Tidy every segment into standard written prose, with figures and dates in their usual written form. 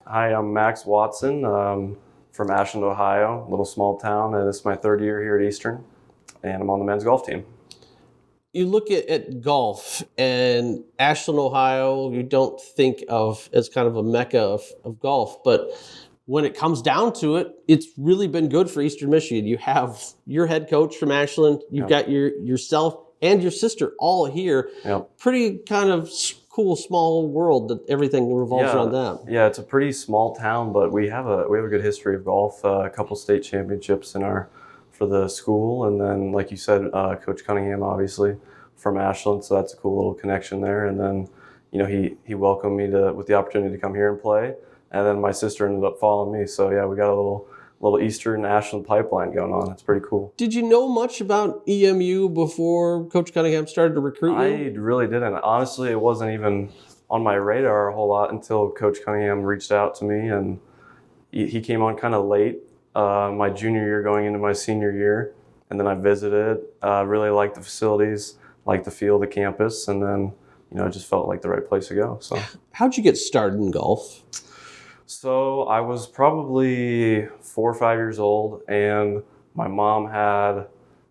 Hi, I'm Max Watson from Ashland, Ohio, a little small town, and it's my third year here at Eastern, and I'm on the men's golf team. You look at golf and Ashland, Ohio, you don't think of as kind of a mecca of golf, but when it comes down to it, it's really been good for Eastern Michigan. You have your head coach from Ashland, you've Yep. got yourself and your sister all here. Yep. Pretty kind of cool small world that everything revolves around them. Yeah, it's a pretty small town, but we have a good history of golf. A couple state championships for the school, and then like you said, Coach Cunningham, obviously from Ashland, so that's a cool little connection there. And then, he welcomed me with the opportunity to come here and play, and then my sister ended up following me. So yeah, we got a little Eastern Ashland pipeline going on. It's pretty cool. Did you know much about EMU before Coach Cunningham started to recruit you? I really didn't. Honestly, it wasn't even on my radar a whole lot until Coach Cunningham reached out to me, and he came on kind of late, my junior year going into my senior year, and then I visited. Really liked the facilities, liked the feel of the campus, and then it just felt like the right place to go. How'd you get started in golf? So I was probably 4 or 5 years old, and my mom had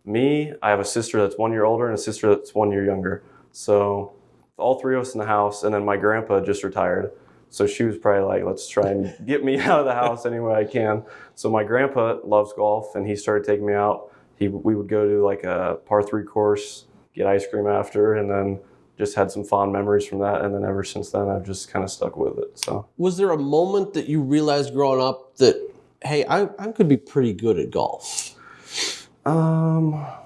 me. I have a sister that's 1 year older and a sister that's 1 year younger. So all three of us in the house, and then my grandpa just retired. So she was probably like, let's try and get me out of the house any way I can. So my grandpa loves golf, and he started taking me out. We would go to like a par 3 course, get ice cream after, and then just had some fond memories from that. And then ever since then, I've just kind of stuck with it. So Was there a moment that you realized growing up that, hey, I could be pretty good at golf? I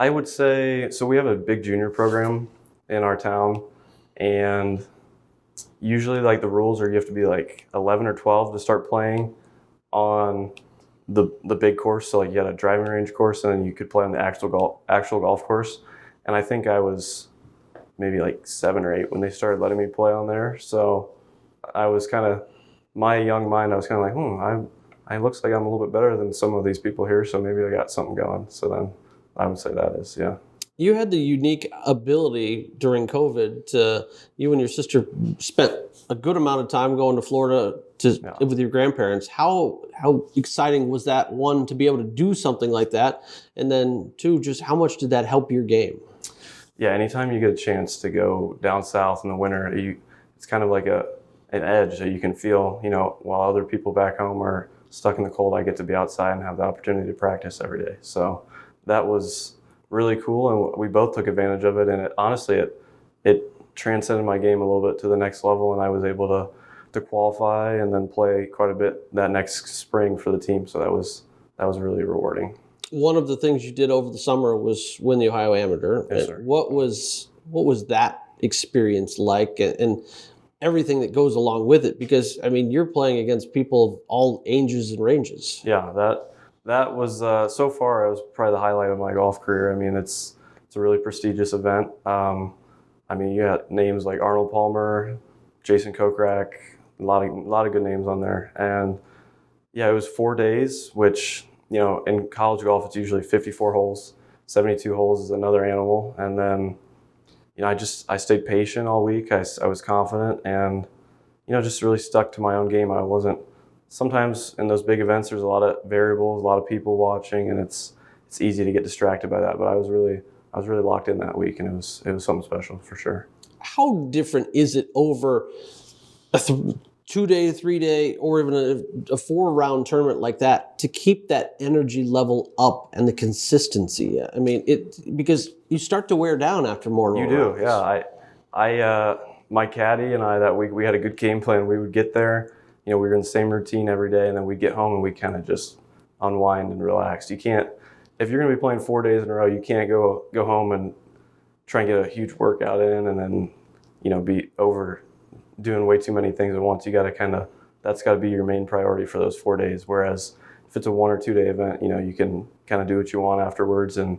would say, so we have a big junior program in our town, and usually like the rules are you have to be like 11 or 12 to start playing on the big course. So like you had a driving range course, and then you could play on the actual golf course. And I think I was maybe like 7 or 8 when they started letting me play on there. So I was kind of, my young mind, I was kind of like, I looks like I'm a little bit better than some of these people here, so maybe I got something going. So then I would say that is, yeah. You had the unique ability during COVID to, you and your sister spent a good amount of time going to Florida to Yeah. live with your grandparents. How exciting was that, one, to be able to do something like that? And then two, just how much did that help your game? Yeah, anytime you get a chance to go down south in the winter, it's kind of like an edge that you can feel, while other people back home are stuck in the cold, I get to be outside and have the opportunity to practice every day. So that was really cool, and we both took advantage of it. And honestly, it transcended my game a little bit to the next level, and I was able to qualify and then play quite a bit that next spring for the team. So that was really rewarding. One of the things you did over the summer was win the Ohio Amateur. Yes, sir. What was that experience like, and everything that goes along with it? Because I mean, you're playing against people of all ages and ranges. Yeah, that was so far it was probably the highlight of my golf career. I mean, it's a really prestigious event. I mean, you got names like Arnold Palmer, Jason Kokrak, a lot of good names on there. And yeah, it was 4 days, which in college golf it's usually 54 holes. 72 holes is another animal. And then I stayed patient all week. I was confident, and just really stuck to my own game. I wasn't. Sometimes in those big events, there's a lot of variables, a lot of people watching, and it's easy to get distracted by that. But I was really locked in that week, and it was something special for sure. How different is it over a 2-day, 3-day, or even a 4-round tournament like that to keep that energy level up and the consistency? I mean, because you start to wear down after more You rounds. do, yeah. My caddy and I that week, we had a good game plan. We would get there, we were in the same routine every day, and then we'd get home and we kind of just unwind and relax. You can't, if you're going to be playing 4 days in a row, you can't go home and try and get a huge workout in and then, be over doing way too many things at once. You got to that's got to be your main priority for those 4 days. Whereas if it's a 1 or 2 day event, you can kind of do what you want afterwards, and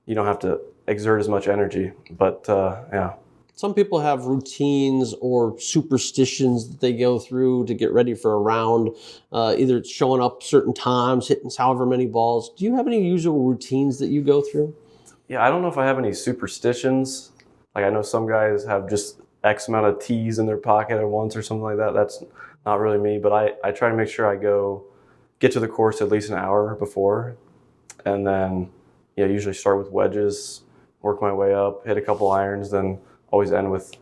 you don't have to exert as much energy. But yeah. Some people have routines or superstitions that they go through to get ready for a round. Either it's showing up certain times, hitting however many balls. Do you have any usual routines that you go through? Yeah, I don't know if I have any superstitions. Like I know some guys have just X amount of tees in their pocket at once or something like that. not really me, but I try to make sure I get to the course at least an hour before, and then usually start with wedges, work my way up, hit a couple irons, then always end with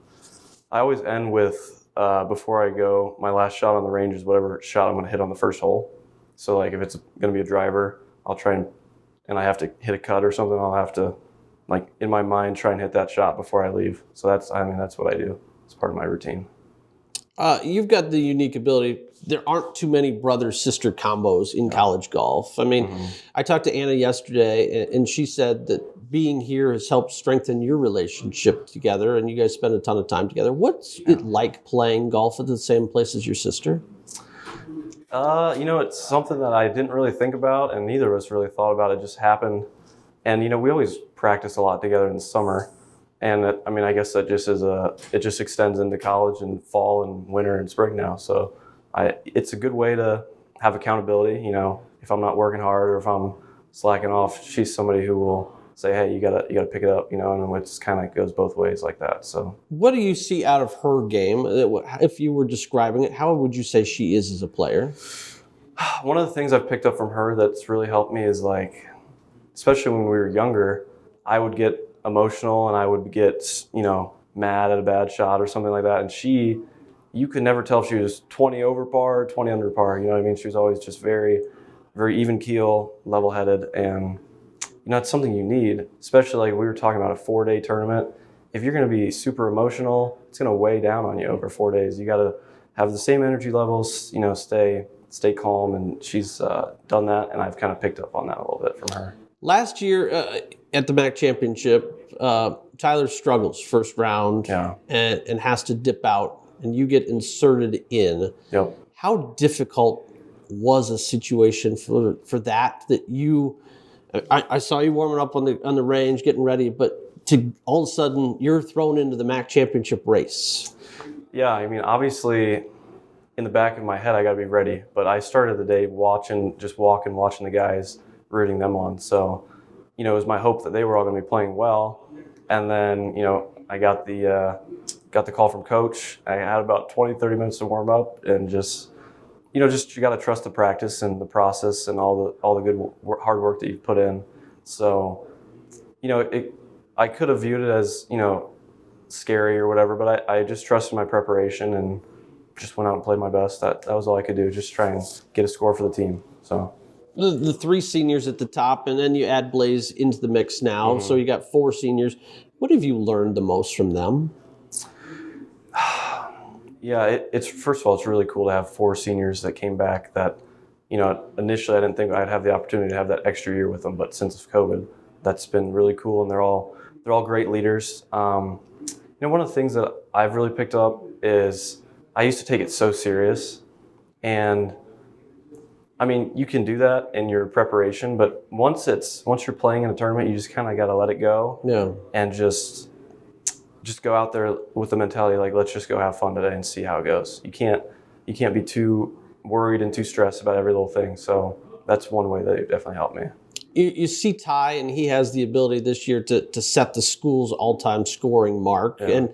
I always end with before I go, my last shot on the range is whatever shot I'm going to hit on the first hole. So like if it's going to be a driver, I'll try and I have to hit a cut or something, I'll have to like in my mind try and hit that shot before I leave. So that's what I do. It's part of my routine. You've got the unique ability. There aren't too many brother-sister combos in college golf. I mean, I talked to Anna yesterday, and she said that being here has helped strengthen your relationship together, and you guys spend a ton of time together. What's it like playing golf at the same place as your sister? It's something that I didn't really think about, and neither of us really thought about. It just happened. And, we always practice a lot together in the summer. And I guess that just it just extends into college and fall and winter and spring now. So it's a good way to have accountability. If I'm not working hard or if I'm slacking off, she's somebody who will say, hey, you gotta pick it up, and it just kind of goes both ways like that. So what do you see out of her game? If you were describing it, how would you say she is as a player? One of the things I've picked up from her that's really helped me is like, especially when we were younger, I would get emotional and I would get, mad at a bad shot or something like that. And you could never tell if she was 20 over par, 20 under par. You know what I mean? She was always just very, very even keel, level headed. And, it's something you need, especially like we were talking about a 4-day tournament. If you're going to be super emotional, it's going to weigh down on you over 4 days. You got to have the same energy levels, stay calm. And she's done that. And I've kind of picked up on that a little bit from her. Last year at the MAC Championship, Tyler struggles first round and has to dip out, and you get inserted in. Yep. How difficult was a situation for that you? I saw you warming up on the range, getting ready, but to all of a sudden you're thrown into the MAC Championship race. Yeah, obviously, in the back of my head, I got to be ready. But I started the day watching the guys, rooting them on. So, it was my hope that they were all going to be playing well. And then, I got the call from coach. I had about 20, 30 minutes to warm up and just you got to trust the practice and the process and all the good hard work that you've put in. So, I could have viewed it as, scary or whatever, but I just trusted my preparation and just went out and played my best. That was all I could do, just try and get a score for the team. So. The 3 seniors at the top, and then you add Blaze into the mix now. So you got 4 seniors. What have you learned the most from them? Yeah, it's first of all, it's really cool to have 4 seniors that came back that, initially I didn't think I'd have the opportunity to have that extra year with them, but since COVID, that's been really cool, and they're all great leaders. One of the things that I've really picked up is I used to take it so serious, and you can do that in your preparation, but once you're playing in a tournament, you just kind of got to let it go. Yeah. And just go out there with the mentality like, let's just go have fun today and see how it goes. You can't be too worried and too stressed about every little thing. So that's one way that it definitely helped me. You see Ty, and he has the ability this year to set the school's all-time scoring mark. Yeah. And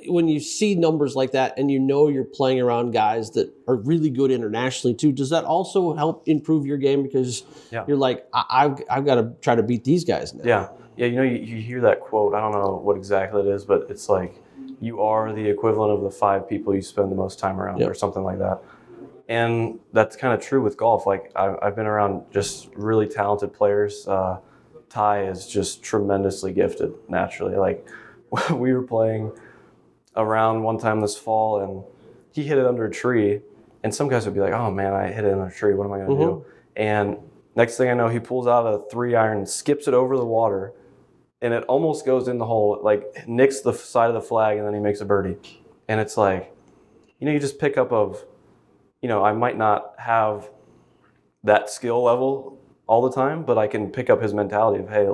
when you see numbers like that and you're playing around guys that are really good internationally too, does that also help improve your game? Because you're like, I've got to try to beat these guys now. Yeah. Yeah, you hear that quote. I don't know what exactly it is, but it's like you are the equivalent of the 5 people you spend the most time around or something like that. And that's kind of true with golf. Like I've been around just really talented players. Ty is just tremendously gifted naturally. Like we were playing around one time this fall, and he hit it under a tree. And some guys would be like, "Oh man, I hit it under a tree. What am I going to do?" And next thing I know, he pulls out a 3-iron, skips it over the water, and it almost goes in the hole. Like nicks the side of the flag, and then he makes a birdie. And it's like, you just pick up of. I might not have that skill level all the time, but I can pick up his mentality of, hey,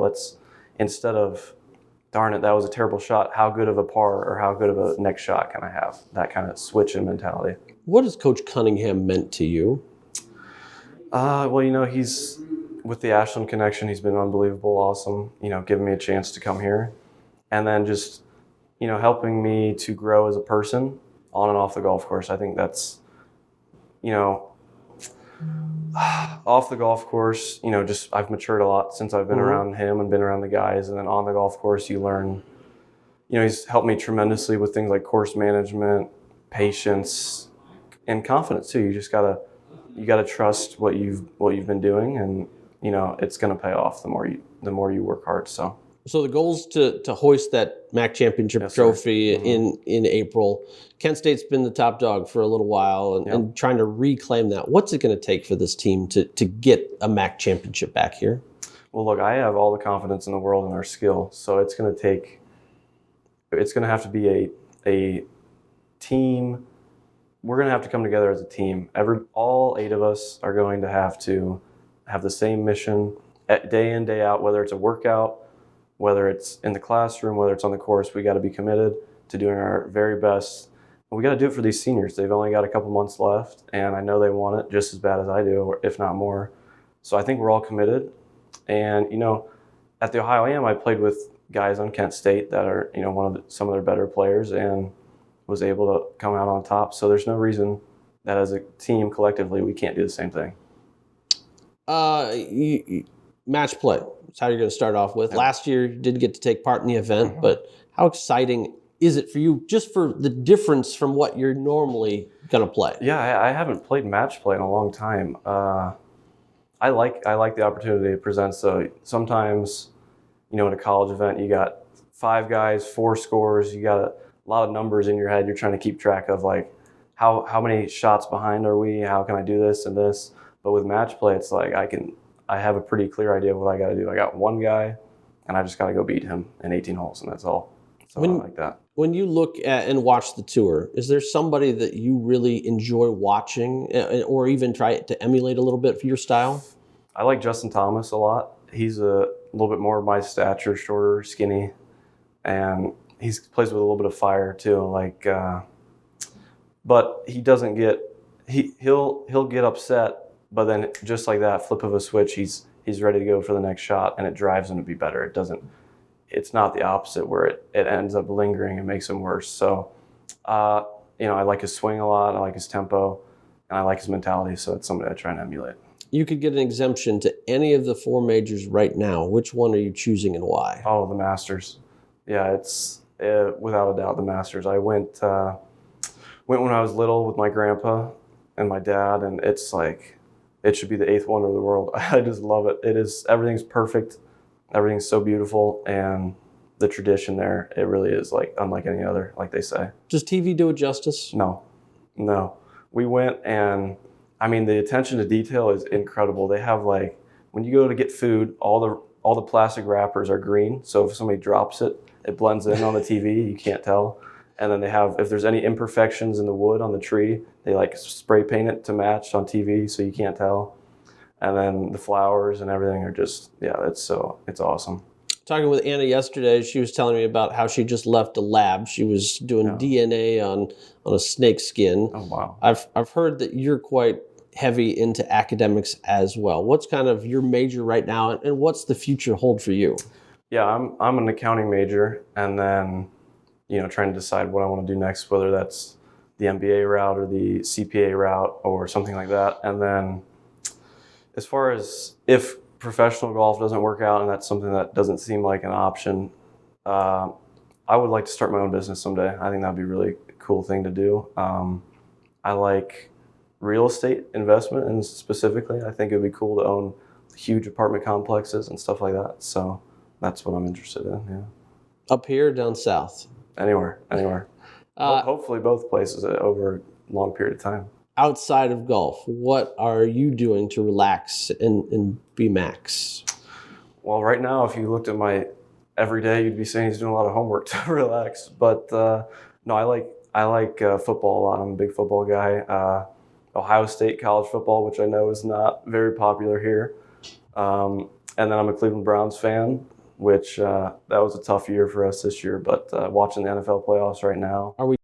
instead of, darn it, that was a terrible shot, how good of a par or how good of a next shot can I have? That kind of switch in mentality. What has Coach Cunningham meant to you? Well, he's, with the Ashland connection, he's been unbelievable, awesome, giving me a chance to come here. And then just, helping me to grow as a person on and off the golf course. I think that's you know, off the golf course, just I've matured a lot since I've been around him and been around the guys. And then on the golf course, you learn, he's helped me tremendously with things like course management, patience, and confidence too. You gotta trust what you've been doing, and it's gonna pay off the more you work hard. So the goal's to hoist that MAC championship trophy in April. Kent State's been the top dog for a little while, and trying to reclaim that. What's it going to take for this team to get a MAC championship back here? Well, look, I have all the confidence in the world in our skill, so it's going to have to be a team. We're going to have to come together as a team. All 8 of us are going to have the same mission day in, day out, whether it's a workout, whether it's in the classroom, whether it's on the course. We got to be committed to doing our very best. And we got to do it for these seniors. They've only got a couple months left, and I know they want it just as bad as I do, or if not more. So I think we're all committed. And, at the Ohio AM, I played with guys on Kent State that are, some of their better players, and was able to come out on top. So there's no reason that as a team collectively we can't do the same thing. Match play. That's how you're going to start off with. Last year, you didn't get to take part in the event, but how exciting is it for you, just for the difference from what you're normally going to play? Yeah, I haven't played match play in a long time. I like the opportunity it presents. So sometimes, in a college event, you got 5 guys, 4 scores. You got a lot of numbers in your head. You're trying to keep track of like how many shots behind are we? How can I do this and this? But with match play, it's like I have a pretty clear idea of what I got to do. I got one guy, and I just got to go beat him in 18 holes, and that's all. So I like that. When you look at and watch the tour, is there somebody that you really enjoy watching, or even try to emulate a little bit for your style? I like Justin Thomas a lot. He's a little bit more of my stature, shorter, skinny, and he plays with a little bit of fire too. But he doesn't get he'll get upset. But then just like that, flip of a switch, he's ready to go for the next shot, and it drives him to be better. It's not the opposite where it ends up lingering and makes him worse. So, I like his swing a lot. I like his tempo, and I like his mentality. So it's somebody I try and emulate. You could get an exemption to any of the 4 majors right now. Which one are you choosing and why? Oh, the Masters. Yeah, it's without a doubt the Masters. I went when I was little with my grandpa and my dad, and it's like, it should be the 8th wonder of the world. I just love it. Everything's perfect. Everything's so beautiful. And the tradition there, it really is like unlike any other, like they say. Does TV do it justice? No. We went, and the attention to detail is incredible. They have when you go to get food, all the plastic wrappers are green. So if somebody drops it, it blends in on the TV. You can't tell. And then they have, if there's any imperfections in the wood on the tree, they spray paint it to match on TV so you can't tell. And then the flowers and everything are just, it's awesome. Talking with Anna yesterday, she was telling me about how she just left a lab. She was doing DNA on a snake skin. Oh, wow. I've heard that you're quite heavy into academics as well. What's kind of your major right now, and what's the future hold for you? Yeah, I'm an accounting major, and then trying to decide what I want to do next, whether that's the MBA route or the CPA route or something like that. And then as far as if professional golf doesn't work out, and that's something that doesn't seem like an option, I would like to start my own business someday. I think that'd be a really cool thing to do. I like real estate investment, and specifically, I think it'd be cool to own huge apartment complexes and stuff like that. So that's what I'm interested in, yeah. Up here, down south? Anywhere. Hopefully both places over a long period of time. Outside of golf, what are you doing to relax and be max? Well, right now, if you looked at my every day, you'd be saying he's doing a lot of homework to relax. But no, I like football a lot. I'm a big football guy. Ohio State college football, which I know is not very popular here. And then I'm a Cleveland Browns fan, which that was a tough year for us this year. But watching the NFL playoffs right now. Are we